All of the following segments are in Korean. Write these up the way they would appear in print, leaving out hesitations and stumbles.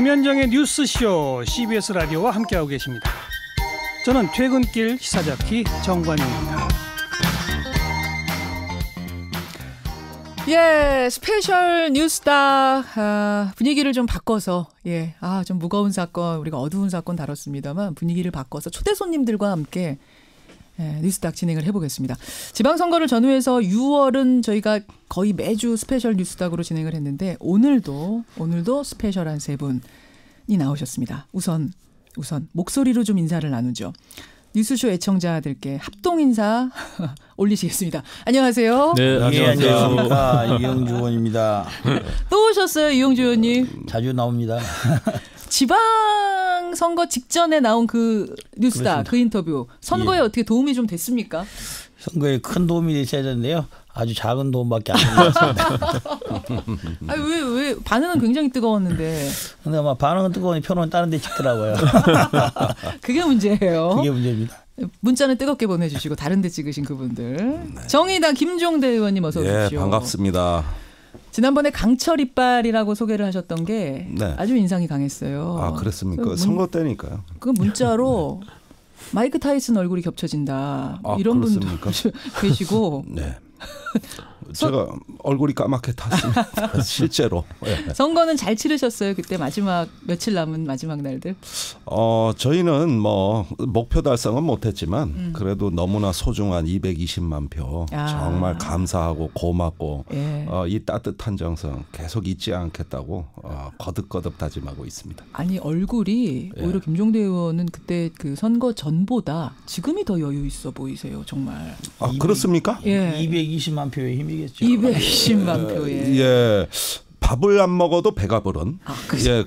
김현정의 뉴스쇼 CBS 라디오와 함께하고 계십니다. 저는 퇴근길 시사잡기 정관용입니다. 예, 스페셜 뉴스닥 분위기를 좀 바꿔서 좀 무거운 사건, 우리가 어두운 사건 다뤘습니다만 분위기를 바꿔서 초대 손님들과 함께 뉴스닥 진행을 해보겠습니다. 지방선거를 전후해서 6월은 저희가 거의 매주 스페셜 뉴스닥으로 진행을 했는데 오늘도 스페셜한 세 분이 나오셨습니다. 우선 목소리로 좀 인사를 나누죠. 뉴스쇼 애청자들께 합동 인사 올리시겠습니다. 안녕하세요. 네, 안녕하십니까. 이영주 의원입니다. 또 오셨어요, 이영주 의원님. 자주 나옵니다. 지방선거 직전에 나온 그 뉴스다, 그 인터뷰. 선거에 어떻게 도움이 좀 됐습니까? 선거에 큰 도움이 되셔야 되는데요. 아주 작은 도움밖에 안 된 것 같습니다. 아니, 왜 반응은 굉장히 뜨거웠는데. 근데 아마 반응은 뜨거우니 표는 다른 데 찍더라고요. 그게 문제예요. 그게 문제입니다. 문자는 뜨겁게 보내주시고 다른 데 찍으신 그분들. 정의당 김종대 의원님 어서 오십시오. 예, 반갑습니다. 지난번에 강철 이빨이라고 소개를 하셨던 게 아주 인상이 강했어요. 아, 그랬습니까? 선거 때니까요. 그 문자로 마이크 타이슨 얼굴이 겹쳐진다. 이런 분도 계시고. 네. 제가 얼굴이 까맣게 탔습니다. 실제로. 네. 선거는 잘 치르셨어요? 그때 마지막 며칠 남은 마지막 날들? 저희는 목표 달성은 못했지만 그래도 너무나 소중한 220만 표 정말 감사하고 고맙고 이 따뜻한 정성 계속 잊지 않겠다고 거듭거듭 다짐하고 있습니다. 아니 얼굴이 오히려 김종대 의원은 그때 그 선거 전보다 지금이 더 여유 있어 보이세요. 정말. 그렇습니까? 예. 220만 표의 힘이겠죠. 220만 표에. 예. 밥을 안 먹어도 배가 부른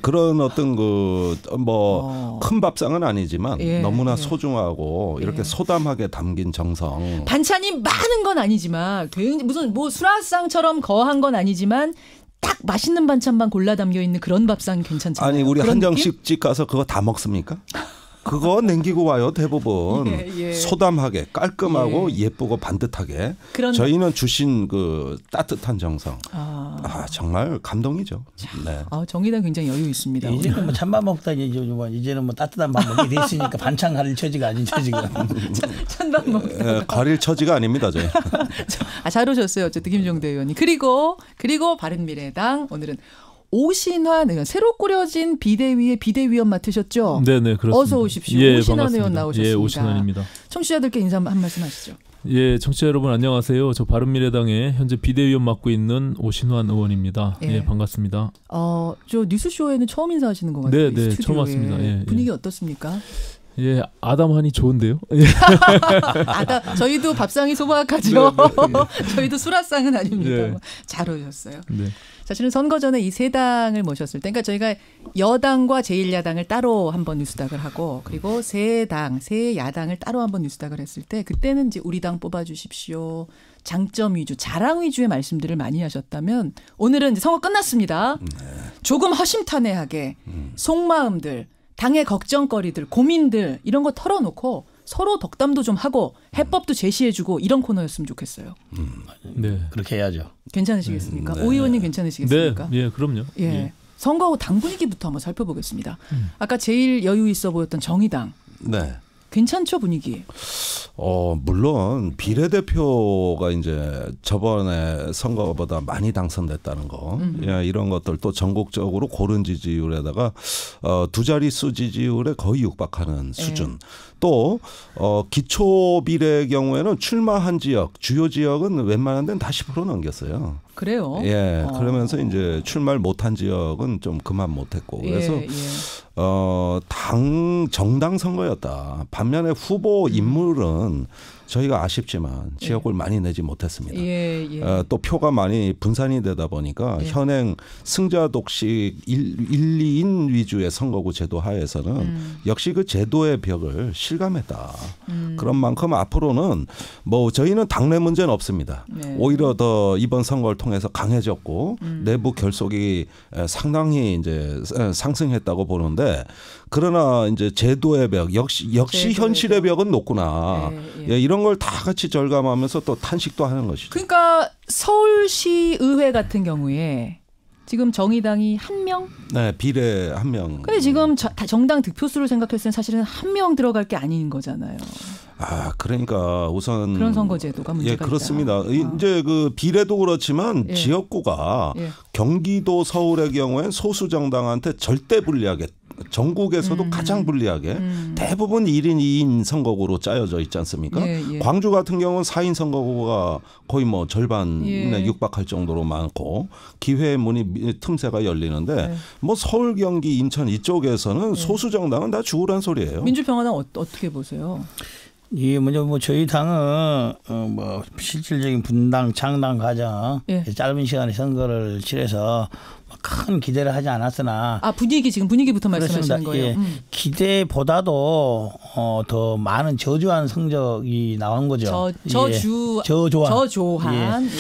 그런 어떤 큰 밥상은 아니지만 너무나 소중하고 이렇게 소담하게 담긴 정성. 반찬이 많은 건 아니지만 무슨 수라상처럼 거한 건 아니지만 딱 맛있는 반찬만 골라 담겨 있는 그런 밥상 괜찮잖아요. 아니 우리 한정식집 가서 그거 다 먹습니까? 그거 남기고 와요 대부분. 소담하게 깔끔하고 예쁘고 반듯하게. 저희는 주신 그 따뜻한 정성. 정말 감동이죠. 네. 정의당 굉장히 여유 있습니다. 이제는 찬밥 먹다 이제는 따뜻한 밥 먹게 돼 있으니까 반찬 가릴 처지가 아니죠 지금. 찬밥 먹다. 가릴 처지가 아닙니다 저희. 잘 오셨어요 어쨌든 김종대 의원님. 그리고 바른미래당 오늘은 오신환 의원, 새로 꾸려진 비대위의 비대위원 맡으셨죠? 네네, 그렇습니다. 어서 오십시오. 오신환 반갑습니다. 의원 나오셨습니다. 예, 오신환입니다. 청취자들께 인사 한 말씀 하시죠. 예, 청취자 여러분 안녕하세요. 저 바른미래당의 현재 비대위원 맡고 있는 오신환 의원입니다. 반갑습니다. 저 뉴스쇼에는 처음 인사하시는 것 같아요. 네, 처음 왔습니다. 분위기 어떻습니까? 예, 아담하니 좋은데요. 저희도 밥상이 소박하죠. 저희도 수라상은 아닙니다. 잘 오셨어요. 네. 사실은 선거 전에 이 세 당을 모셨을 때, 그러니까 저희가 여당과 제1야당을 따로 한번 뉴스닥을 하고, 그리고 세 야당을 따로 한번 뉴스닥을 했을 때, 그때는 이제 우리 당 뽑아주십시오. 장점 위주, 자랑 위주의 말씀들을 많이 하셨다면, 오늘은 이제 선거 끝났습니다. 조금 허심탄회하게 속마음들, 당의 걱정거리들, 고민들 이런 거 털어놓고 서로 덕담도 좀 하고 해법도 제시해주고 이런 코너였으면 좋겠어요. 네, 그렇게 해야죠. 괜찮으시겠습니까? 오 의원님 괜찮으시겠습니까? 네, 그럼요. 선거하고 당 분위기부터 한번 살펴보겠습니다. 아까 제일 여유 있어 보였던 정의당. 네. 괜찮죠 분위기? 물론 비례대표가 이제 저번에 선거보다 많이 당선됐다는 거, 이런 것들 또 전국적으로 고른 지지율에다가 두 자릿수 지지율에 거의 육박하는 수준. 또 기초 비례의 경우에는 출마한 지역, 주요 지역은 웬만한 데는 다 10% 넘겼어요. 그래요? 그러면서 이제 출마를 못한 지역은 좀 그만 못했고 그래서 정당 선거였다. 반면에 후보 인물은 저희가 아쉽지만 지역을 많이 내지 못했습니다. 또 표가 많이 분산이 되다 보니까 현행 승자 독식 1, 2인 위주의 선거구 제도 하에서는 역시 그 제도의 벽을 실감했다. 그런 만큼 앞으로는 저희는 당내 문제는 없습니다. 오히려 더 이번 선거를 통해서 강해졌고 내부 결속이 상당히 이제 상승했다고 보는데, 그러나 이제 제도의 벽 역시 현실의 벽은 높구나. 이런 걸 다 같이 절감하면서 또 탄식도 하는 것이죠. 그러니까 서울시 의회 같은 경우에 지금 정의당이 1명? 네, 비례 1명. 근데 지금 정당 득표수를 생각했을 때 사실은 1명 들어갈 게 아닌 거잖아요. 그러니까 우선 그런 선거제도가 문제가 있다. 그렇습니다. 이제 그 비례도 그렇지만 지역구가 경기도 서울의 경우엔 소수 정당한테 절대 불리하게 전국에서도 가장 불리하게 대부분 1인 2인 선거구로 짜여져 있지 않습니까? 광주 같은 경우는 4인 선거구가 거의 뭐 절반에 육박할 정도로 많고 기회의 문이 틈새가 열리는데 뭐 서울, 경기, 인천 이쪽에서는 소수 정당은 다 죽으란 소리예요. 민주평화당 어떻게 보세요? 이 먼저 뭐 저희 당은 뭐 실질적인 분당 창당 과정 짧은 시간에 선거를 치러서 큰 기대를 하지 않았으나 분위기부터 말씀하시는 거예요. 기대보다도 더 많은 저조한 성적이 나온 거죠. 저조한.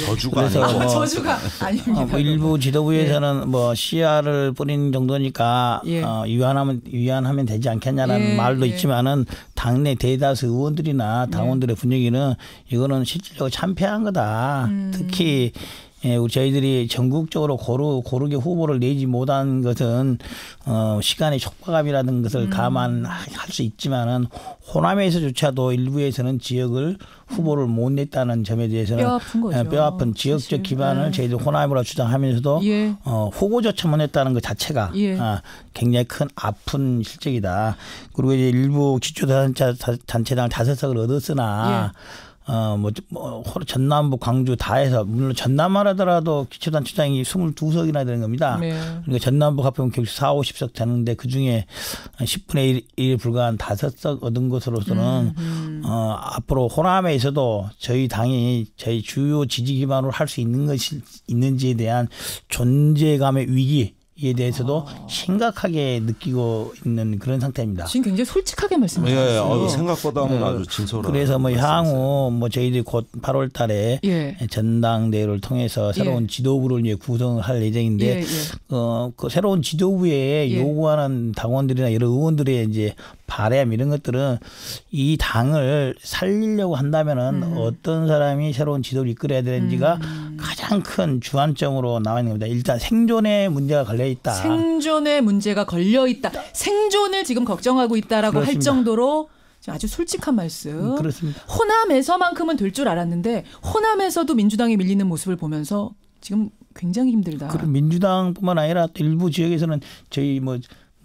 저주가 저주가 아닙니다. 일부 지도부에서는 뭐 시야를 뿌리는 정도니까 위안하면 되지 않겠냐라는 말도 있지만은 당내 대다수 의원들이나 당원들의 분위기는 이거는 실질적으로 참패한 거다. 특히 저희들이 전국적으로 고르게 후보를 내지 못한 것은 시간의 촉박함이라는 것을 감안할 수 있지만은 호남에서조차도 일부에서는 지역을 후보를 못 냈다는 점에 대해서는 뼈아픈 지역적 기반을 저희들 호남으로 주장하면서도 후보조차 못 냈다는 것 자체가 굉장히 큰 아픈 실적이다. 그리고 이제 일부 기초단체당 5석을 얻었으나 전남부, 광주 다 해서 물론 전남만 하더라도 기초단체장이 22석이나 되는 겁니다. 그러니까 전남부 합하면 4, 50석 되는데 그중에 10분의 1에 불과한 5석 얻은 것으로서는 앞으로 호남에서도 저희 당이 저희 주요 지지 기반으로 할 수 있는 것이 있는지에 대한 존재감의 위기 에 대해서도 심각하게 느끼고 있는 그런 상태입니다. 지금 굉장히 솔직하게 말씀하셨어요. 생각보다는 아주 진솔한. 그래서 뭐 향후 저희들이 곧 8월달에 전당대회를 통해서 새로운 지도부를 이제 구성을 할 예정인데 그 새로운 지도부에 요구하는 당원들이나 여러 의원들의 이제 바람 이런 것들은 이 당을 살리려고 한다면은 어떤 사람이 새로운 지도를 이끌어야 되는지가 가장 큰 주안점으로 나와 있는 겁니다. 일단 생존의 문제가 걸려 있다. 생존의 문제가 걸려 있다. 생존을 지금 걱정하고 있다라고 할 정도로 아주 솔직한 말씀. 그렇습니다. 호남에서만큼은 될 줄 알았는데 호남에서도 민주당이 밀리는 모습을 보면서 지금 굉장히 힘들다. 그리고 민주당뿐만 아니라 또 일부 지역에서는 저희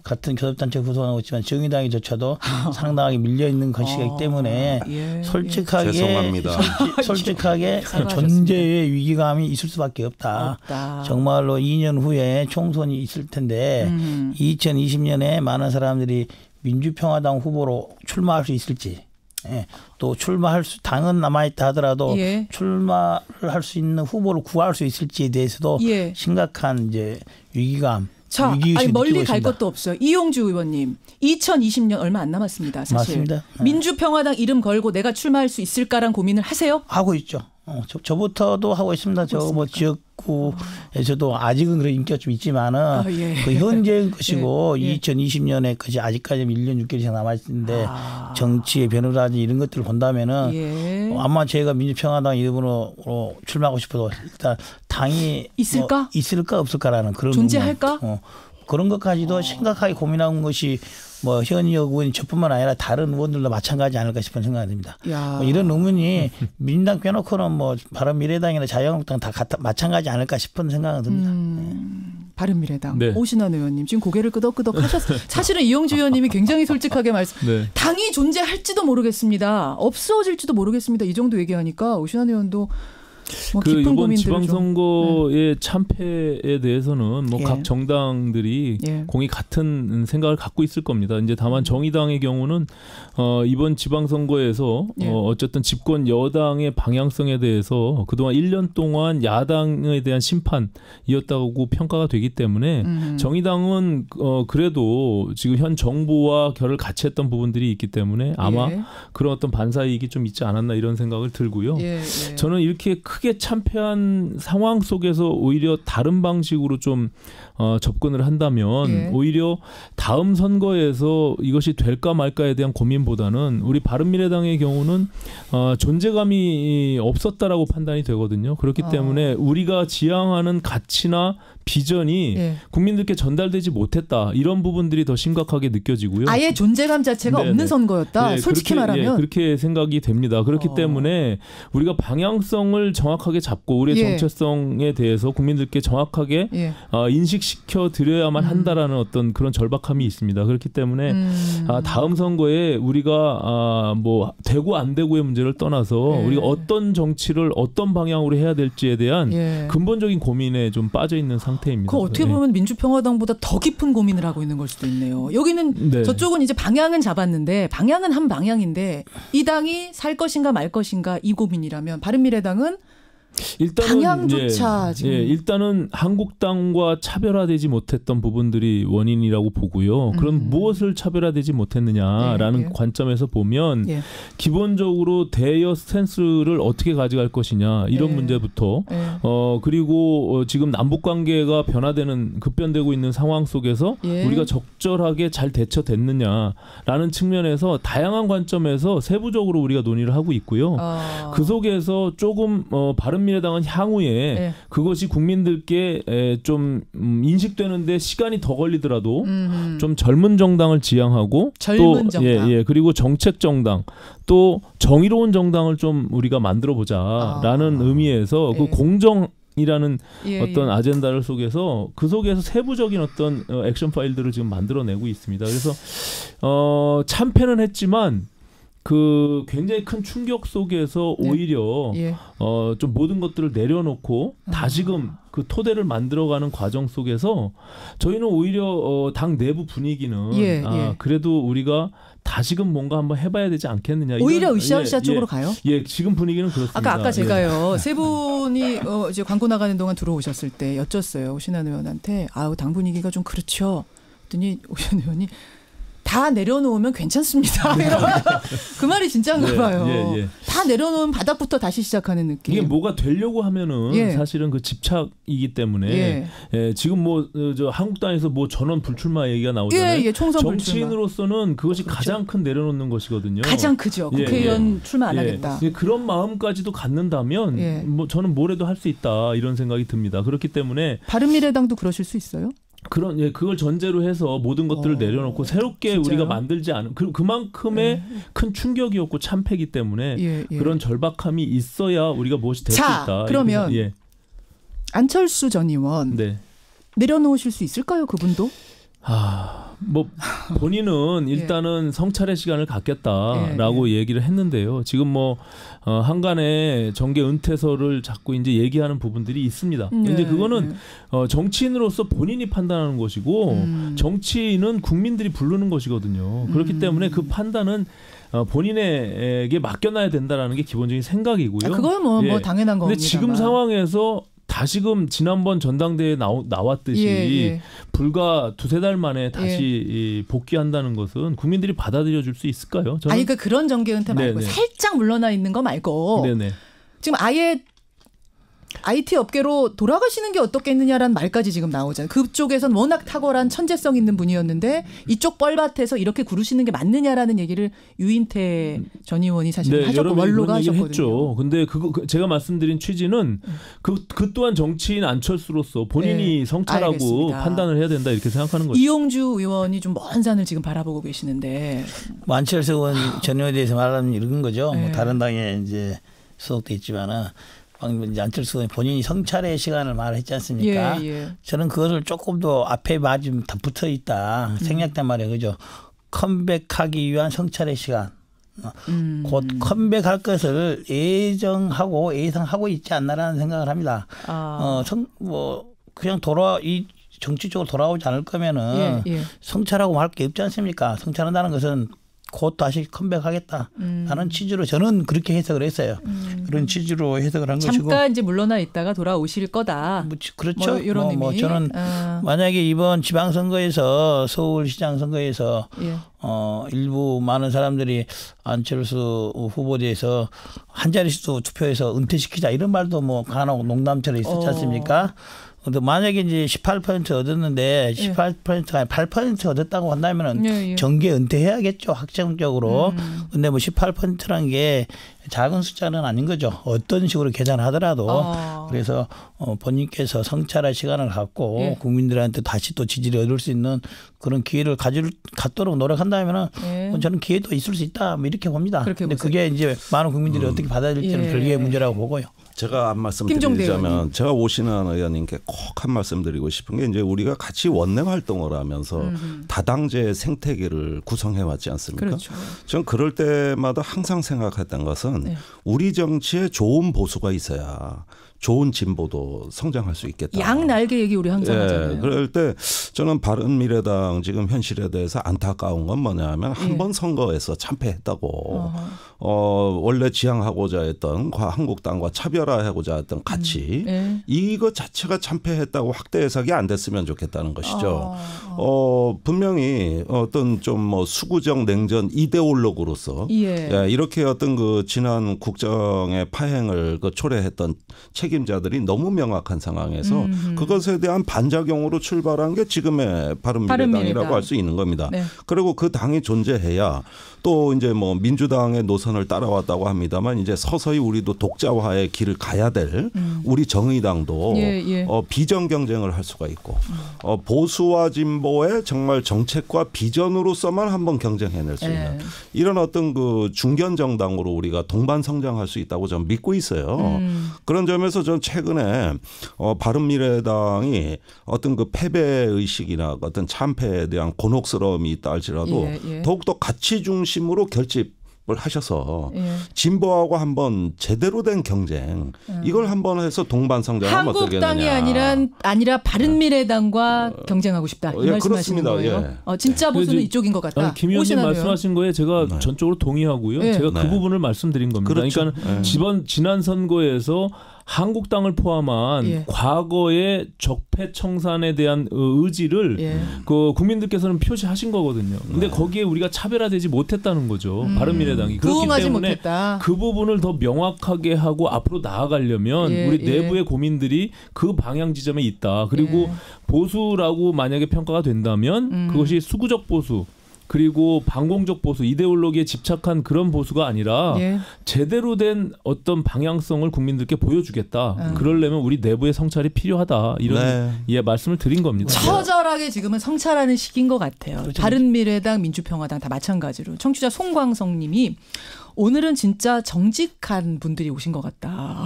같은 교섭단체 구성하고 있지만 정의당이조차도 상당하게 밀려있는 것이기 때문에 솔직하게 솔직하게 존재의 위기감이 있을 수밖에 없다. 정말로 2년 후에 총선이 있을 텐데 2020년에 많은 사람들이 민주평화당 후보로 출마할 수 있을지 또 당은 남아있다 하더라도 출마를 할 수 있는 후보를 구할 수 있을지에 대해서도 심각한 이제 위기감. 자, 멀리 갈 것도 없어요. 이용주 의원님, 2020년 얼마 안 남았습니다. 사실. 맞습니다. 민주평화당 이름 걸고 내가 출마할 수 있을까란 고민을 하세요? 하고 있죠. 저부터도 하고 있습니다. 지역구에서도 아직은 그런 인기가 좀 있지만은 그 현재의 것이고 2020년에 것이 아직까지 1년 6개월 이상 남아있는데 정치의 변화라든지 이런 것들을 본다면은 아마 제가 민주평화당 이름으로 출마하고 싶어도 일단 당이 있을까? 있을까 없을까라는 그런 존재할까? 그런 것까지도 심각하게 고민한 것이 현역 의원이 저뿐만 아니라 다른 의원들도 마찬가지 않을까 싶은 생각이 듭니다. 이런 의문이 민주당 빼놓고는 바른미래당이나 자유한국당 다 마찬가지 않을까 싶은 생각은 듭니다. 바른미래당 오신환 의원님 지금 고개를 끄덕끄덕 하셨어요. 사실은 이용주 의원님이 굉장히 솔직하게 당이 존재할지도 모르겠습니다. 없어질지도 모르겠습니다. 이 정도 얘기하니까 오신환 의원도 이번 지방선거의 참패에 대해서는 각 정당들이 공이 같은 생각을 갖고 있을 겁니다. 이제 다만 정의당의 경우는 이번 지방선거에서 어쨌든 집권 여당의 방향성에 대해서 그동안 1년 동안 야당에 대한 심판이었다고 평가가 되기 때문에 정의당은 그래도 지금 현 정부와 결을 같이 했던 부분들이 있기 때문에 아마 그런 어떤 반사이익이 좀 있지 않았나 이런 생각을 들고요. 저는 이렇게 크게 참패한 상황 속에서 오히려 다른 방식으로 좀 접근을 한다면 오히려 다음 선거에서 이것이 될까 말까에 대한 고민보다는 우리 바른미래당의 경우는 존재감이 없었다라고 판단이 되거든요. 그렇기 때문에 우리가 지향하는 가치나 비전이 국민들께 전달되지 못했다. 이런 부분들이 더 심각하게 느껴지고요. 아예 존재감 자체가 없는 선거였다. 솔직히 말하면. 그렇게 생각이 됩니다. 그렇기 때문에 우리가 방향성을 정확하게 잡고 우리의 정체성에 대해서 국민들께 정확하게 인식시켜 드려야만 한다라는 어떤 그런 절박함이 있습니다. 그렇기 때문에 다음 선거에 우리가 뭐 되고 안 되고의 문제를 떠나서 우리가 어떤 정치를 어떤 방향으로 해야 될지에 대한 근본적인 고민에 좀 빠져 있는 상태입니다. 그 어떻게 보면 민주평화당보다 더 깊은 고민을 하고 있는 걸 수도 있네요. 여기는 저쪽은 이제 방향은 잡았는데 방향은 한 방향인데 이 당이 살 것인가 말 것인가 이 고민이라면 바른미래당은 일단은 방향조차 지금 일단은 한국당과 차별화되지 못했던 부분들이 원인이라고 보고요. 그럼 무엇을 차별화되지 못했느냐라는 관점에서 보면 기본적으로 대여 스탠스를 어떻게 가져갈 것이냐 이런 문제부터 그리고 지금 남북 관계가 변화되는 급변되고 있는 상황 속에서 우리가 적절하게 잘 대처됐느냐라는 측면에서 다양한 관점에서 세부적으로 우리가 논의를 하고 있고요. 그 속에서 조금 바른미래당은 향후에 그것이 국민들께 좀 인식되는데 시간이 더 걸리더라도 좀 젊은 정당을 지향하고 젊은 정당. 그리고 정책 정당 또 정의로운 정당을 좀 우리가 만들어 보자라는 의미에서 그 공정이라는 어떤 아젠다를 속에서 그 속에서 세부적인 어떤 액션 파일들을 지금 만들어내고 있습니다. 그래서 참패는 했지만 그 굉장히 큰 충격 속에서 오히려 좀 모든 것들을 내려놓고 다시금 그 토대를 만들어가는 과정 속에서 저희는 오히려 당 내부 분위기는 그래도 우리가 다시금 뭔가 한번 해봐야 되지 않겠느냐. 오히려 으쌰으쌰 쪽으로 가요? 지금 분위기는 그렇습니다. 아까 제가요 세 분이 이제 광고 나가는 동안 들어오셨을 때 여쭸어요. 오신환 의원한테 당 분위기가 좀 그렇죠. 그랬더니 오신환 의원이 다 내려놓으면 괜찮습니다. 그 말이 진짜인가 봐요. 다 내려놓으면 바닥부터 다시 시작하는 느낌. 이게 뭐가 되려고 하면은 사실은 그 집착이기 때문에 지금 뭐 저 한국당에서 뭐 전원 불출마 얘기가 나오잖아요. 총선 정치인으로서는 그것이 가장 큰 내려놓는 것이거든요. 가장 크죠. 국회의원 출마 안 하겠다. 그런 마음까지도 갖는다면 뭐 저는 뭐래도 할 수 있다 이런 생각이 듭니다. 그렇기 때문에 바른미래당도 그러실 수 있어요? 그걸 전제로 해서 모든 것들을 내려놓고 새롭게 진짜요? 우리가 만들지 않은 그만큼의 큰 충격이었고 참패기 때문에 그런 절박함이 있어야 우리가 무엇이 될 수 있다. 그러면 안철수 전 의원 내려놓으실 수 있을까요? 그분도? 뭐 본인은 일단은 성찰의 시간을 갖겠다라고 얘기를 했는데요. 지금 뭐 한간에 정계 은퇴서를 자꾸 이제 얘기하는 부분들이 있습니다. 근데 그거는 정치인으로서 본인이 판단하는 것이고 정치인은 국민들이 부르는 것이거든요. 그렇기 때문에 그 판단은 본인에게 맡겨놔야 된다라는 게 기본적인 생각이고요. 그건 뭐 당연한 겁니다. 근데 지금 상황에서 다시금 지난번 전당대회에 나왔듯이 불과 두세 달 만에 다시 복귀한다는 것은 국민들이 받아들여 줄 수 있을까요? 저는 그러니까 그런 정계 은퇴 말고 살짝 물러나 있는 거 말고 지금 아예 IT 업계로 돌아가시는 게 어떻겠느냐라는 말까지 지금 나오잖아요. 그쪽에선 워낙 탁월한 천재성 있는 분이었는데 이쪽 뻘밭에서 이렇게 구르시는 게 맞느냐라는 얘기를 유인태 전 의원이 사실 하셨고 원로가 하셨거든요. 했죠. 근데 제가 말씀드린 취지는 그 또한 정치인 안철수로서 본인이 성찰하고 알겠습니다. 판단을 해야 된다 이렇게 생각하는 거죠. 이용주 의원이 좀 먼 산을 지금 바라보고 계시는데 안철수 의원 전 의원에 대해서 말하면 이런 거죠. 뭐 다른 당에 이제 소속돼 있지만은. 방금 이제 안철수 의원이 본인이 성찰의 시간을 말했지 않습니까? 저는 그것을 조금 더 앞에 맞으면 더 붙어 있다 생략된 말이에요, 그죠? 컴백하기 위한 성찰의 시간. 곧 컴백할 것을 예상하고 있지 않나라는 생각을 합니다. 그냥 이 정치 쪽으로 돌아오지 않을 거면은 성찰하고 말 게 없지 않습니까? 성찰한다는 것은 곧 다시 컴백하겠다. 라는 취지로 저는 그렇게 해석을 했어요. 그런 취지로 해석을 한 것이고. 잠깐 이제 물러나 있다가 돌아오실 거다. 그렇죠. 뭐 이런 의미. 저는 만약에 이번 지방선거에서 서울시장 선거에서 일부 많은 사람들이 안철수 후보에 대해서 한 자릿수 투표해서 은퇴시키자 이런 말도 뭐 간혹 농담처럼 있었지 않습니까? 근데 만약에 이제 18% 얻었는데 18%가 8% 얻었다고 한다면은 정계 은퇴해야겠죠, 확정적으로. 근데 뭐 18%란 게 작은 숫자는 아닌 거죠. 어떤 식으로 계산하더라도 그래서 본인께서 성찰할 시간을 갖고 예. 국민들한테 다시 또 지지를 얻을 수 있는 그런 기회를 갖도록 노력한다면은 예. 저는 기회도 있을 수 있다 뭐 이렇게 봅니다. 그런데 그게 이제 많은 국민들이 어떻게 받아들일지는 예. 별개의 문제라고 보고요. 제가 한 말씀 드리자면 제가 오신환 의원님께 꼭 한 말씀 드리고 싶은 게 이제 우리가 같이 원내 활동을 하면서 다당제 생태계를 구성해 왔지 않습니까? 그렇죠. 저는 그럴 때마다 항상 생각했던 것은 네. 우리 정치에 좋은 보수가 있어야 좋은 진보도 성장할 수 있겠다. 양날개 얘기 우리 항상 하잖아요. 그럴 때 저는 바른미래당 지금 현실에 대해서 안타까운 건 뭐냐면 한 번 선거에서 참패했다고 원래 지향하고자 했던 한국당과 차별화하고자 했던 가치 이거 자체가 참패했다고 확대 해석이 안 됐으면 좋겠다는 것이죠. 분명히 어떤 좀 뭐 수구적 냉전 이데올로그로서 이렇게 어떤 그 지난 국정의 파행을 초래했던 책임자들이 너무 명확한 상황에서 그것에 대한 반작용으로 출발한 게 지금의 바른미래당이라고 할 수 있는 겁니다. 네. 그리고 그 당이 존재해야 또 이제 뭐 민주당의 노선을 따라왔다고 합니다만 이제 서서히 우리도 독자화의 길을 가야 될 우리 정의당도 비전 경쟁을 할 수가 있고 보수와 진보의 정말 정책과 비전으로서만 한번 경쟁해낼 수 있는 이런 어떤 그 중견 정당으로 우리가 동반 성장할 수 있다고 저는 믿고 있어요. 그런 점에서 저는 최근에 바른미래당이 어떤 그 패배 의식이나 어떤 참패에 대한 곤혹스러움이 있다 할지라도 더욱더 가치 중심으로 결집을 하셔서 진보하고 한번 제대로 된 경쟁 이걸 한번 해서 동반 성장하면 어떻겠느냐. 한국당이 아니라 바른미래당과 경쟁하고 싶다. 이 말씀하시는 거예요. 진짜 보수는 이쪽인 것 같다. 김 의원님 말씀하신 거에 제가 전적으로 동의하고요. 제가 그 부분을 말씀드린 겁니다. 그렇죠. 그러니까 지난 선거에서 한국당을 포함한 과거의 적폐 청산에 대한 의지를 그 국민들께서는 표시하신 거거든요. 근데 거기에 우리가 차별화되지 못했다는 거죠. 바른미래당이. 그렇기 때문에 못했다. 그 부분을 더 명확하게 하고 앞으로 나아가려면 우리 내부의 고민들이 그 방향 지점에 있다. 그리고 보수라고 만약에 평가가 된다면 그것이 수구적 보수 그리고 반공적 보수, 이데올로기에 집착한 그런 보수가 아니라 제대로 된 어떤 방향성을 국민들께 보여주겠다. 그러려면 우리 내부의 성찰이 필요하다. 이런 말씀을 드린 겁니다. 처절하게 지금은 성찰하는 시기인 것 같아요. 그렇죠. 바른미래당, 민주평화당 다 마찬가지로. 청취자 송광성 님이 오늘은 진짜 정직한 분들이 오신 것 같다.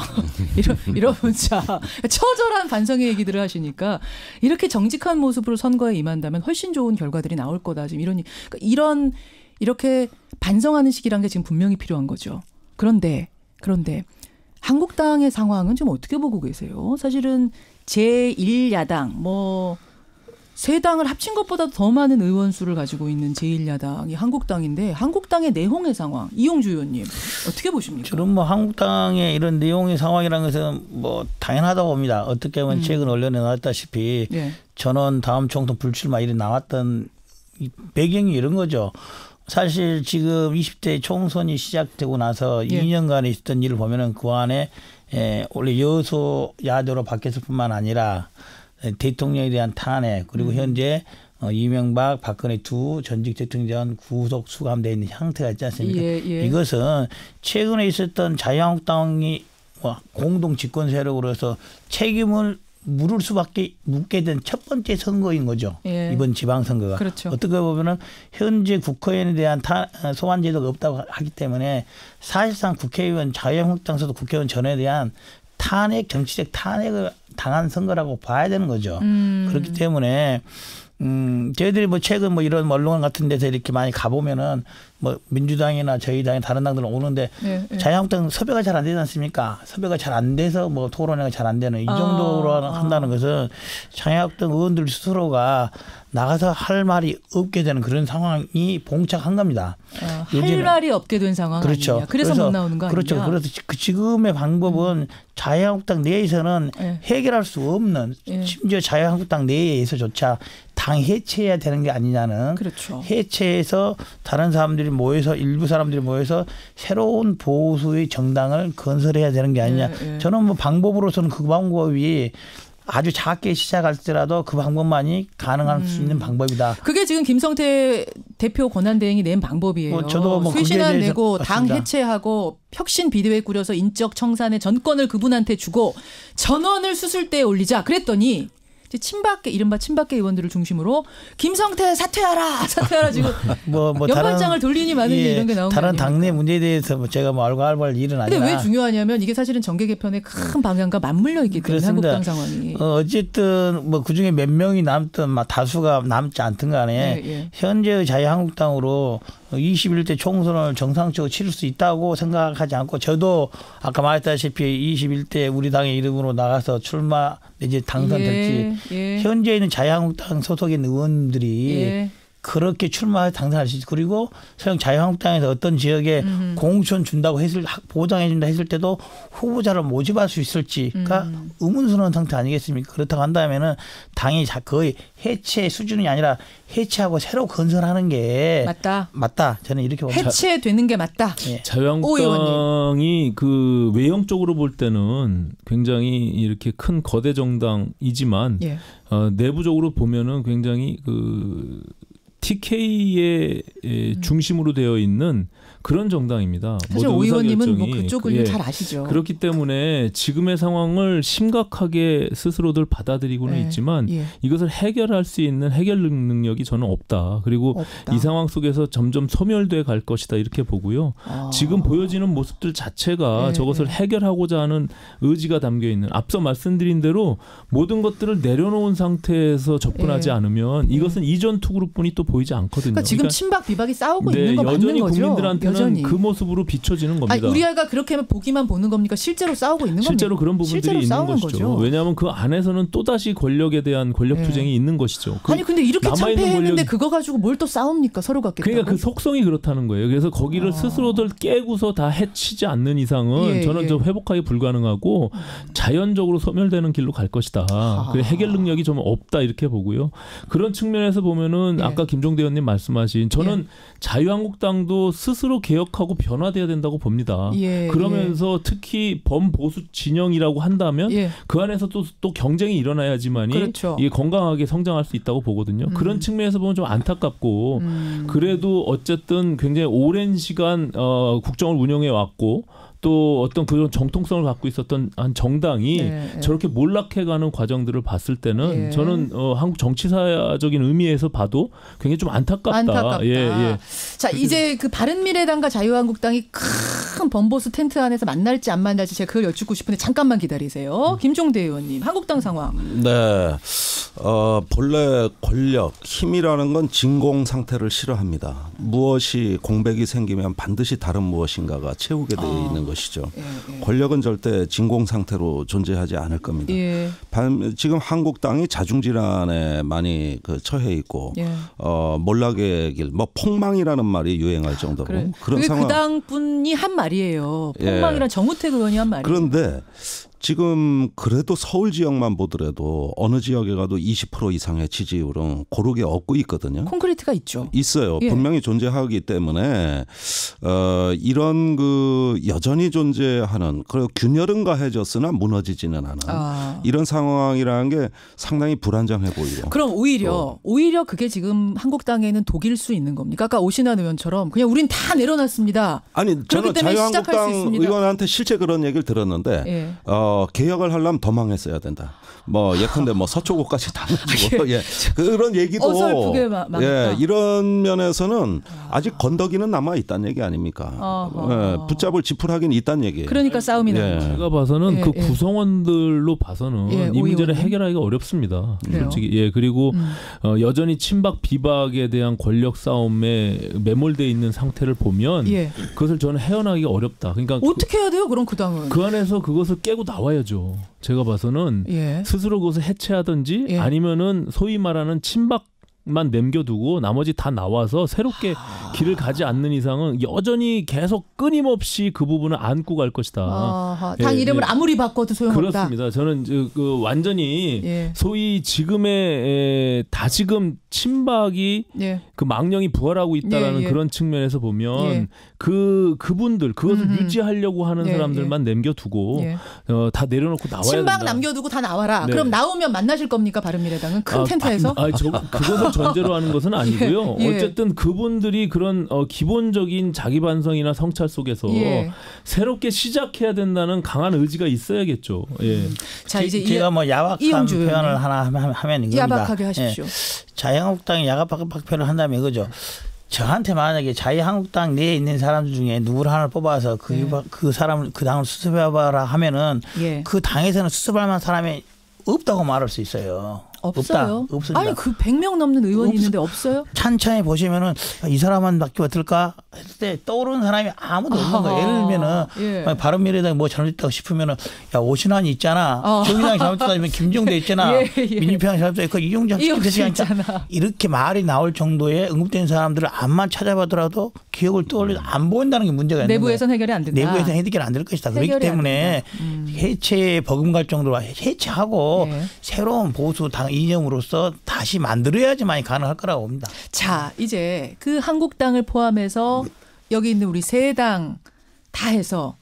이런 문자. 처절한 반성의 얘기들을 하시니까 이렇게 정직한 모습으로 선거에 임한다면 훨씬 좋은 결과들이 나올 거다. 지금 이렇게 반성하는 시기란 게 지금 분명히 필요한 거죠. 그런데 한국당의 상황은 좀 어떻게 보고 계세요? 사실은 제1야당 세 당을 합친 것보다 더 많은 의원 수를 가지고 있는 제1야당이 한국당인데 한국당의 내홍의 상황 이용주 의원님 어떻게 보십니까? 저는 한국당의 이런 내용의 상황이라는 것은 당연하다고 봅니다. 어떻게 보면 최근 언론에 나왔다시피 전원 다음 총선 불출마 일이 나왔던 배경이 이런 거죠. 사실 지금 20대 총선이 시작되고 나서 2년간에 있었던 일을 보면은 그 안에 원래 여소 야도로 바뀌었을 뿐만 아니라 대통령에 대한 탄핵 그리고 현재 이명박 박근혜 두 전직 대통령 구속 수감되어 있는 형태가 있지 않습니까? 이것은 최근에 있었던 자유한국당이 공동 집권 세력으로서 책임을 묻게 된 첫 번째 선거인 거죠. 이번 지방선거가. 그렇죠. 어떻게 보면은 현재 국회의원에 대한 소환 제도가 없다고 하기 때문에 사실상 국회의원 자유한국당에서도 국회의원 전에 대한 정치적 탄핵을 당한 선거라고 봐야 되는 거죠. 그렇기 때문에 저희들이 최근 이런 언론 같은 데서 이렇게 많이 가보면은 민주당이나 저희 당이 다른 당들은 오는데 자유한국당 섭외가 잘 안 되지 않습니까? 섭외가 잘 안 돼서 토론회가 잘 안 되는 이 정도로 한다는 것은 자유한국당 의원들 스스로가 나가서 할 말이 없게 되는 그런 상황이 봉착한 겁니다. 할 말이 없게 된 상황 그렇죠. 아니냐. 그래서 못 나오는 거 아니냐. 그렇죠. 그래서 지금의 방법은 자유한국당 내에서는 해결할 수 없는 심지어 자유한국당 내에서조차 당 해체해야 되는 게 아니냐는 해체해서 다른 사람들이 모여서 일부 사람들이 모여서 새로운 보수의 정당을 건설해야 되는 게 아니냐. 저는 방법으로서는 그 방법이 아주 작게 시작할지라도 그 방법만이 가능할 수 있는 방법이다. 그게 지금 김성태 대표 권한대행이 낸 방법이에요. 저도 뭐 수신안 내고 당 해체하고 혁신 비대위 꾸려서 인적 청산의 전권을 그분한테 주고 전원을 수술대에 올리자 그랬더니 친박계 이른바 친박계 의원들을 중심으로 김성태 사퇴하라 지금 연판장을 돌리니 마느니 이런 게 나온 거 다른 당내 문제에 대해서 제가 뭐 알고 할 일은 아니라. 근데 왜 중요하냐면 이게 사실은 정계 개편의 큰 방향과 맞물려 있기 때문에 그렇습니다. 한국당 상황이. 어쨌든 뭐 그중에 몇 명이 남든 다수가 남지 않든 간에 현재의 자유한국당으로 21대 총선을 정상적으로 치를 수 있다고 생각하지 않고 저도 아까 말했다시피 21대 우리 당의 이름으로 나가서 출마 내지 당선될지 현재 있는 자유한국당 소속인 의원들이 그렇게 출마해 당선할 수 있고 그리고 소형 자유한국당에서 어떤 지역에 공천 준다고 보장해 준다 했을 때도 후보자를 모집할 수 있을지가 의문스러운 상태 아니겠습니까? 그렇다고 한다면은 당이 거의 해체 수준이 아니라 해체하고 새로 건설하는 게 맞다. 저는 이렇게 봅니다. 해체되는 게 맞다. 자유한국당이 그 외형적으로 볼 때는 굉장히 이렇게 큰 거대 정당이지만 내부적으로 보면은 굉장히 그 TK의 중심으로 되어 있는 그런 정당입니다. 사실 오 의원님은 뭐 그쪽을 잘 아시죠. 그렇기 때문에 지금의 상황을 심각하게 스스로들 받아들이고는 있지만 이것을 해결할 수 있는 해결 능력이 저는 없다. 그리고 이 상황 속에서 점점 소멸돼 갈 것이다 이렇게 보고요. 지금 보여지는 모습들 자체가 저것을 해결하고자 하는 의지가 담겨 있는 앞서 말씀드린 대로 모든 것들을 내려놓은 상태에서 접근하지 않으면 이것은 이전 투그룹뿐이 또 보이지 않거든요. 그러니까 지금 친박 비박이 싸우고 있는 거 맞는 여전히 거죠. 국민들한테는 그 모습으로 비춰지는 겁니다. 아니, 우리 아이가 그렇게 보기만 보는 겁니까? 실제로 싸우고 있는 겁니까? 실제로 그런 부분들이 있는 것이죠. 왜냐하면 그 안에서는 또다시 권력에 대한 권력 투쟁이 있는 것이죠. 아니 근데 이렇게 참패했는데 그거 가지고 뭘 또 싸웁니까? 서로 갖겠다고. 그러니까 그 속성이 그렇다는 거예요. 그래서 거기를 스스로들 깨고서 다 해치지 않는 이상은 저는 좀 회복하기 불가능하고 자연적으로 소멸되는 길로 갈 것이다. 그 해결 능력이 좀 없다 이렇게 보고요. 그런 측면에서 보면은 아까 김종대 의원님 말씀하신 저는 자유한국당도 스스로 개혁하고 변화돼야 된다고 봅니다. 그러면서 특히 범보수 진영이라고 한다면 그 안에서 또 경쟁이 일어나야지만이 이게 건강하게 성장할 수 있다고 보거든요. 그런 측면에서 보면 좀 안타깝고 그래도 어쨌든 굉장히 오랜 시간 국정을 운영해 왔고 또 어떤 그런 정통성을 갖고 있었던 한 정당이 저렇게 몰락해가는 과정들을 봤을 때는 저는 한국 정치사적인 의미에서 봐도 굉장히 좀 안타깝다. 자 이제 그 바른미래당과 자유한국당이 큰 범보수 텐트 안에서 만날지 안 만날지 제가 그걸 여쭙고 싶은데 잠깐만 기다리세요. 김종대 의원님, 한국당 상황. 네. 본래 권력, 힘이라는 건 진공 상태를 싫어합니다. 무엇이 공백이 생기면 반드시 다른 무엇인가가 채우게 되어 있는 것이죠. 권력은 절대 진공 상태로 존재하지 않을 겁니다. 지금 한국당이 자중질환에 많이 처해 있고 몰락의 길, 뭐 폭망이라는 말이 유행할 정도로 그런 상황. 그 당분이 한 말이에요. 폭망이란 정우택 의원이 한 말이에요. 그런데 지금 그래도 서울 지역만 보더라도 어느 지역에 가도 20% 이상의 지지율은 고르게 얻고 있거든요. 콘크리트가 있죠. 있어요. 분명히 존재하기 때문에 이런 그 여전히 존재하는 그리고 균열은 가해졌으나 무너지지는 않은 이런 상황이라는 게 상당히 불안정해 보이죠. 그럼 오히려 그게 지금 한국당에는 독일 수 있는 겁니까? 아까 오신환 의원처럼 그냥 우린 다 내려놨습니다. 아니 저는 자유한국당 의원한테 실제 그런 얘기를 들었는데 개혁을 하려면 더 망했어야 된다. 뭐 예컨대 뭐 서초구까지 다 넘고 그런 얘기도 어설프게 이런 면에서는 아직 건더기는 남아 있다는 얘기 아닙니까? 붙잡을 지푸라기는 있다는 얘기예요. 그러니까 싸움이 나는 거죠. 제가 봐서는 그 구성원들로 봐서는 이 문제를 해결하기가 어렵습니다. 솔직히 그리고 여전히 친박 비박에 대한 권력 싸움에 매몰돼 있는 상태를 보면 그것을 저는 헤어나기가 어렵다. 그러니까 어떻게 해야 돼요? 그럼 그 당은 그 안에서 그것을 깨고 나와야죠. 제가 봐서는 스스로 그것을 해체하든지 아니면은 소위 말하는 친박만 남겨두고 나머지 다 나와서 새롭게 길을 가지 않는 이상은 여전히 계속 끊임없이 그 부분을 안고 갈 것이다. 당 이름을 아무리 바꿔도 소용없다. 그렇습니다. 저는 그 완전히 소위 지금의 다시금 친박이 그 망령이 부활하고 있다라는 그런 측면에서 보면 그분들 그것을 유지하려고 하는 사람들만 남겨두고 다 내려놓고 나와야 된다. 친박 남겨두고 다 나와라. 그럼 나오면 만나실 겁니까 바른미래당은 큰 텐트에서? 그것을 전제로 하는 것은 아니고요. 어쨌든 그분들이 그런 기본적인 자기 반성이나 성찰 속에서 새롭게 시작해야 된다는 강한 의지가 있어야겠죠. 자 이제 제가 뭐 야박한 표현을 하나 하면 이겁니다. 야박하게 하십시오. 자유한국당이 야박한 표현을 한다면 이거죠. 저한테 만약에 자유한국당 내에 있는 사람들 중에 누구를 하나 뽑아서 그 사람 그 당을 수습해봐라 하면은 그 당에서는 수습할 만한 사람이 없다고 말할 수 있어요. 없어요. 없습니다. 아니 그 100명 넘는 의원이 있는데 없어요? 찬찬히 보시면은 이 사람만 맡기면 어떨까 했을 때 떠오르는 사람이 아무도 없는 거예요. 예를 들면은 바른미래당이 뭐 잘못했다고 싶으면은 야 오신환이 있잖아. 정의당이 잘못했다면 김종대 있잖아. 민주평이 잘못했다. 그 이용장 있잖아. 이렇게 말이 나올 정도의 응급된 사람들을 암만 찾아보더라도 기억을 떠올려도 안 보인다는 게 문제가 있는 거예요. 내부에서는 해결이 안 된다. 내부에서는 해결이 안 될 것이다. 그렇기 때문에 해체에 버금갈 정도로 해체하고 새로운 보수 당 이념으로서 다시 만들어야지만 가능할 거라고 봅니다. 자, 이제 그 한국당을 포함해서 여기 있는 우리 세 당 다 해서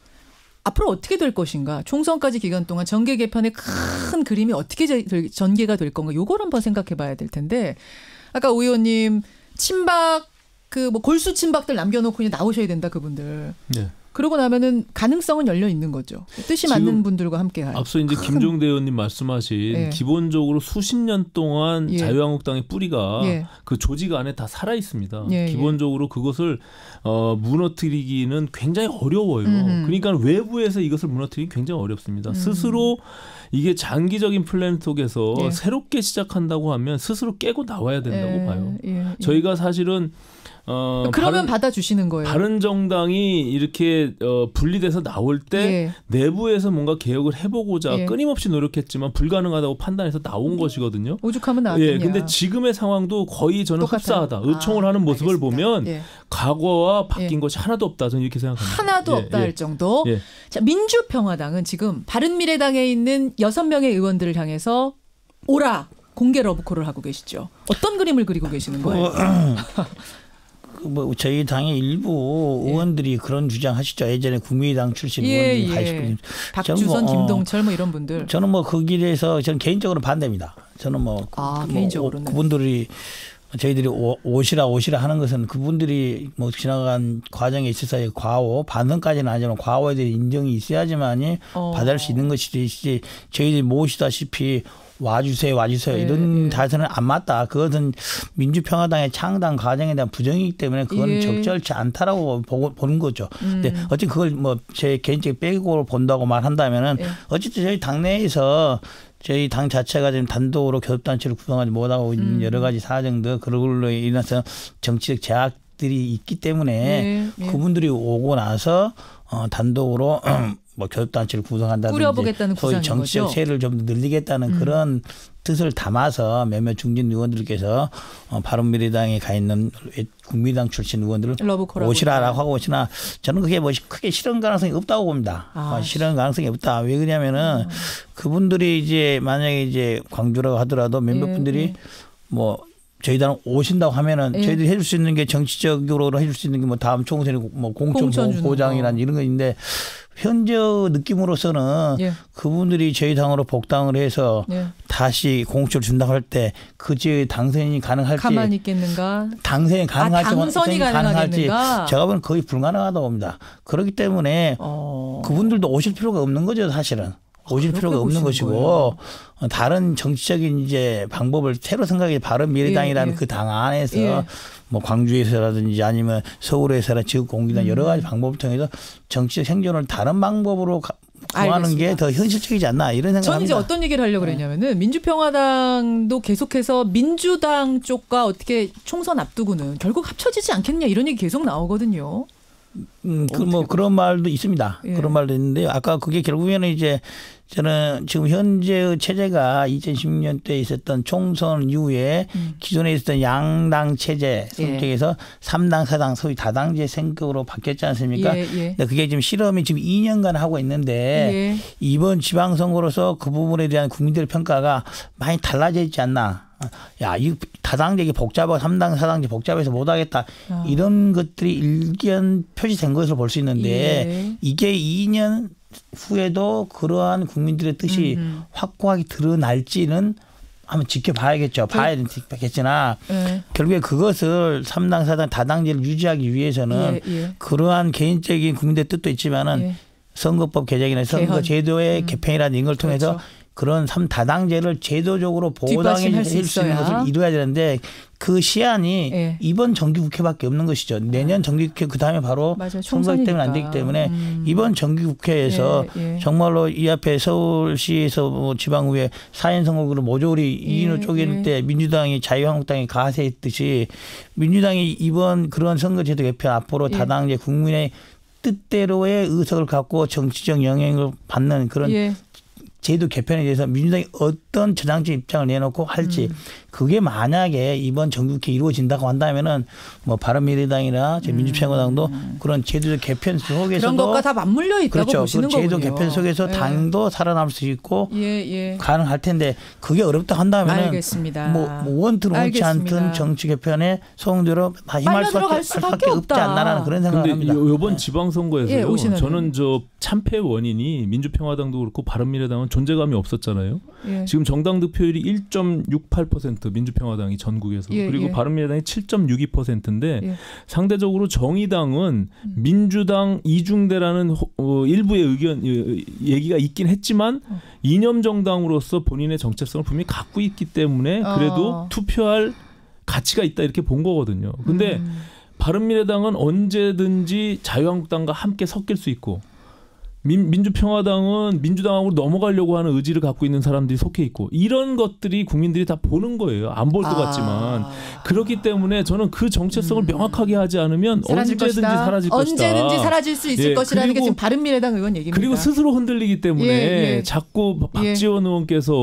앞으로 어떻게 될 것인가? 총선까지 기간 동안 정계 개편의 큰 그림이 어떻게 전개가 될 건가? 요걸 한번 생각해 봐야 될 텐데 아까 오 의원님 친박 그 뭐 골수 친박들 남겨놓고 그냥 나오셔야 된다 그분들. 그러고 나면은 가능성은 열려 있는 거죠. 뜻이 맞는 분들과 함께할. 앞서 이제 김종대 의원님 말씀하신 기본적으로 수십 년 동안 자유한국당의 뿌리가 그 조직 안에 다 살아 있습니다. 기본적으로 그것을 무너뜨리기는 굉장히 어려워요. 그러니까 외부에서 이것을 무너뜨리기 굉장히 어렵습니다. 스스로 이게 장기적인 플랜 속에서 새롭게 시작한다고 하면 스스로 깨고 나와야 된다고 봐요. 저희가 사실은 그러면 받아주시는 거예요. 바른정당이 이렇게 분리돼서 나올 때 내부에서 뭔가 개혁을 해보고자 끊임없이 노력했지만 불가능하다고 판단해서 나온 것이거든요. 오죽하면 나왔겠냐. 근데 지금의 상황도 거의 저는 흡사하다. 의총을 하는 모습을 보면 과거와 바뀐 것이 하나도 없다. 저는 이렇게 생각합니다. 하나도 없다 할 정도. 자, 민주평화당은 지금 바른미래당에 있는 6명의 의원들을 향해서 오라 공개 러브콜을 하고 계시죠. 어떤 그림을 그리고 계시는 거예요? 뭐 저희 당의 일부 의원들이 그런 주장하시죠. 예전에 국민의당 출신 의원들이 80분. 박주선, 김동철 뭐 이런 분들. 저는 뭐 거기에 대해서 저는 개인적으로 반대입니다. 저는 뭐 개인적으로는 그분들이 저희들이 오시라 하는 것은 그분들이 뭐 지나간 과정에 있어서의 과오, 반성까지는 아니지만 과오에 대해 인정이 있어야지만이 받을 수 있는 것이지 저희들이 모시다시피 와주세요 이런 자세는 안 맞다. 그것은 민주평화당의 창당 과정에 대한 부정이기 때문에 그건 적절치 않다라고 보는 거죠. 근데 어쨌든 그걸 뭐 제 개인적인 백으로 본다고 말한다면은 어쨌든 저희 당내에서 저희 당 자체가 지금 단독으로 교섭단체를 구성하지 못하고 있는 여러 가지 사정들 그걸로 인해서 정치적 제약들이 있기 때문에 그분들이 오고 나서 단독으로 뭐 교섭단체를 구성한다든지 소위 정치적 세를 좀 늘리겠다는 그런 뜻을 담아서 몇몇 중진 의원들께서 바른미래당에 가 있는 국민의당 출신 의원들을 오시라라고 하고 오시나 저는 그게 뭐 크게 실현 가능성이 없다고 봅니다. 실현 가능성이 없다. 왜 그러냐면은 그분들이 이제 만약에 이제 광주라고 하더라도 몇몇 분들이 뭐 저희 당 오신다고 하면은 저희들이 해줄 수 있는 게 정치적으로 해줄 수 있는 게 뭐 다음 총선에 뭐 공천 보장이란 이런 거 있는데 현재 느낌으로서는 그분들이 저희 당으로 복당을 해서 다시 공천을 준다고 할 때 그 지역의 당선이 가능할지 가만히 있겠는가? 당선이 가능할지 당선이 가능할지 제가 보는 거의 불가능하다고 봅니다. 그렇기 때문에 그분들도 오실 필요가 없는 거죠, 사실은. 오실 필요가 없는 것이고 다른 정치적인 이제 방법을 새로 생각해 바른미래당이라는 그 당 안에서 뭐 광주에서라든지 아니면 서울에서나 지역공기나 여러 가지 방법을 통해서 정치적 생존을 다른 방법으로 구하는 게 더 현실적이지 않나 이런 생각합니다. 저는 이제 어떤 얘기를 하려고 그랬냐면은 민주평화당도 계속해서 민주당 쪽과 어떻게 총선 앞두고는 결국 합쳐지지 않겠냐 이런 얘기 계속 나오거든요. 뭐 그런 말도 있습니다. 그런 말도 있는데 아까 그게 결국에는 이제 저는 지금 현재의 체제가 2016년도에 있었던 총선 이후에 기존에 있었던 양당 체제 성격에서 3당, 4당 소위 다당제 생각으로 바뀌었지 않습니까? 근데 그게 지금 실험이 지금 2년간 하고 있는데 이번 지방선거로서 그 부분에 대한 국민들의 평가가 많이 달라져 있지 않나. 야, 이 다당제 복잡하고 3당, 4당제 복잡해서 못하겠다. 이런 것들이 일견 표시된 된 것으로 볼 수 있는데 이게 2년 후에도 그러한 국민들의 뜻이 확고하게 드러날지는 한번 지켜봐야겠죠. 봐야 되겠으나 결국에 그것을 3당 4당 다당제를 유지하기 위해서는 그러한 개인적인 국민들의 뜻도 있지만은 선거법 개정이나 선거제도의 개편이라는 이걸 통해서 그런 3다당제를 제도적으로 보장해 줄 수 있는 것을 이루어야 되는데 그 시한이 이번 정기국회밖에 없는 것이죠. 내년 정기국회 그다음에 바로 선거 때문에 안 되기 때문에 이번 정기국회에서 정말로 이 앞에 서울시에서 뭐 지방의회 4인 선거구를 모조리 2인으로 쪼갤 때 민주당이 자유한국당이 가세했듯이 민주당이 이번 그런 선거제도 개편 앞으로 다당제 국민의 뜻대로의 의석을 갖고 정치적 영향을 받는 그런 제도 개편에 대해서 민주당이 어떤 저당적 입장을 내놓고 할지 그게 만약에 이번 정기국회 이루어진다고 한다면은 뭐 바른미래당이나 민주평화당도 그런 제도적 개편 속에서도 그런 것과 다 맞물려 있다고 보시는 거군요. 제도 개편 속에서 당도 살아남을 수 있고 가능할 텐데 그게 어렵다 한다면은 알겠습니다. 뭐 원투로 원치 않던 정치 개편에 소응대로 다 힘할 수밖에 없지 않나라는 그런 생각을 합니다. 그런데 이번 지방선거에서요. 저는 저 참패 원인이 민주평화당도 그렇고 바른미래당은 존재감이 없었잖아요. 지금 정당 득표율이 1.68% 민주평화당이 전국에서 그리고 바른미래당이 7.62%인데 상대적으로 정의당은 민주당 이중대라는 일부의 의견 얘기가 있긴 했지만 이념 정당으로서 본인의 정체성을 분명히 갖고 있기 때문에 그래도 투표할 가치가 있다 이렇게 본 거거든요. 근데 바른미래당은 언제든지 자유한국당과 함께 섞일 수 있고 민주평화당은 민주당으로 넘어가려고 하는 의지를 갖고 있는 사람들이 속해 있고 이런 것들이 국민들이 다 보는 거예요. 안 볼 것 같지만 그렇기 때문에 저는 그 정체성을 명확하게 하지 않으면 언제든지 사라질 것이다. 언제든지 사라질 수 있을 것이라는 게 지금 바른미래당 의원 얘기입니다. 그리고 스스로 흔들리기 때문에 자꾸 박지원 의원께서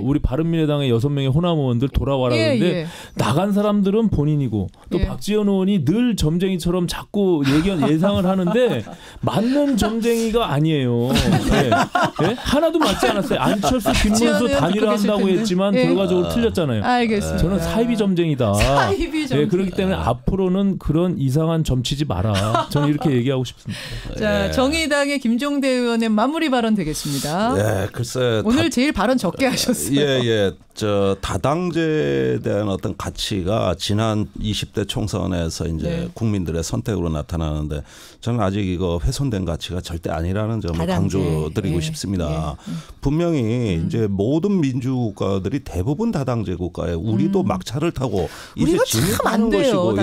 우리 바른미래당의 6명의 호남 의원들 돌아와라 하는데 나간 사람들은 본인이고 또 박지원 의원이 늘 점쟁이처럼 자꾸 예상을 하는데 맞는 점쟁이가 아니에요. 하나도 맞지 않았어요. 안철수, 김문수 단일화한다고 했지만 결과적으로 틀렸잖아요. 알겠습니다. 저는 사이비 점쟁이다. 그렇기 때문에 앞으로는 그런 이상한 점치지 마라. 저는 이렇게 얘기하고 싶습니다. 자, 정의당의 김종대 의원의 마무리 발언 되겠습니다. 네, 글쎄 오늘 제일 발언 적게 하셨어요. 저 다당제에 대한 어떤 가치가 지난 20대 총선에서 이제 국민들의 선택으로 나타나는데 저는 아직 이거 훼손된 가치가 절대 아니라는 점을 강조드리고 싶습니다. 분명히 이제 모든 민주국가들이 대부분 다당제 국가에 우리도 막차를 타고 이제 진입하는 것이고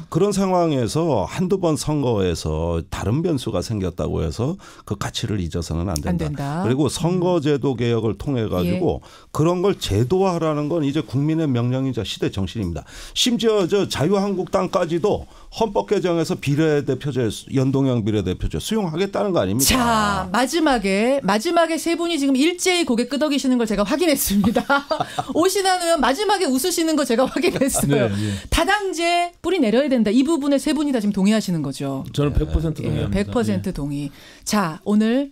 그런 상황에서 한두 번 선거에서 다른 변수가 생겼다고 해서 그 가치를 잊어서는 안 된다. 그리고 선거제도 개혁을 통해 가지고 그런 걸 제도화하라는 건 이제 국민의 명령이자 시대 정신입니다. 심지어 저 자유한국당까지도 헌법 개정에서 비례대표제 연동형 비례대표제 수용하겠다는 거 아닙니까? 자, 마지막에 세 분이 지금 일제히 고개 끄덕이시는 걸 제가 확인했습니다. 오신환 의원 마지막에 웃으시는 거 제가 확인했어요. 다당제 뿌리 내려야 된다. 이 부분에 세 분이 다 지금 동의하시는 거죠. 저는 100% 동의합니다. 100% 동의. 자, 오늘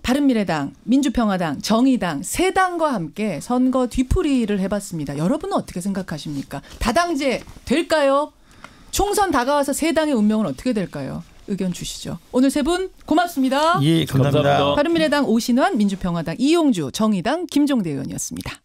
바른미래당, 민주평화당, 정의당 세 당과 함께 선거 뒤풀이를 해봤습니다. 여러분은 어떻게 생각하십니까? 다당제 될까요? 총선 다가와서 세 당의 운명은 어떻게 될까요? 의견 주시죠. 오늘 세 분 고맙습니다. 감사합니다. 바른미래당 오신환, 민주평화당 이용주, 정의당 김종대 의원이었습니다.